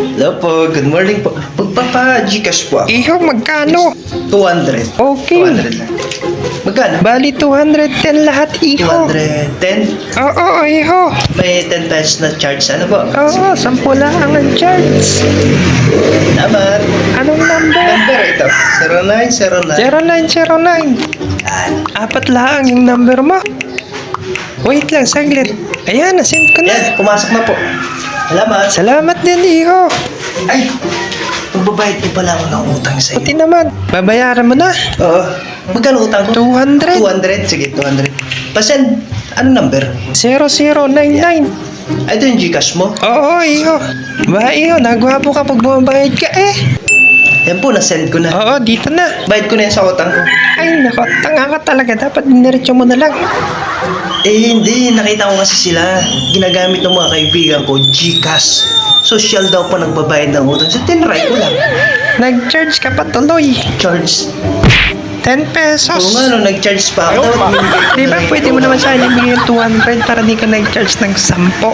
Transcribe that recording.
Hello po, good morning po. Magpapa-Gcash po ako. Iho, magkano? 200. Okay. 200 lang. Magkano? Bali 210 lahat, iho. 210. Oo, iho. May 10 pesos na charge. Ano po? Oo, 10 lang ang charge. Salamat. Anong number? Number ito. 0909. 0909. Apat lang yung number mo. Wait lang, saglit. Ayan, nasend ko na. Yan, pumasok na po. Salamat. Salamat din, iho. Ay, magbabayad po pala ako ng utang sa Puti iyo. naman. Babayaran mo na. Oo. Magkano utang ko? 200. 200. Sige, 200. Pasend. Ano number? 0099. Ito yung Gcash mo. Oo, iho. Ba, iho, nagwapo ka pag bumabayad ka eh. Yan po, nasend ko na. Oo, dito na. Bayad ko na yan sa utang ko. Ay, nako, tanga ka talaga. Dapat diniretso mo na lang. Eh, hindi. Nakita ko kasi sila. Ginagamit ng mga kaibigan ko, Gcash. Social daw pa nagbabayad ng utang. So, tinry ko lang. Nag-charge ka pa tuloy. Charge. 10 pesos. Oo nga, no, nag-charge pa ako. Dapat Di ba pwede mo naman sa akin ibigay yung 200 para di ka nag-charge ng 10?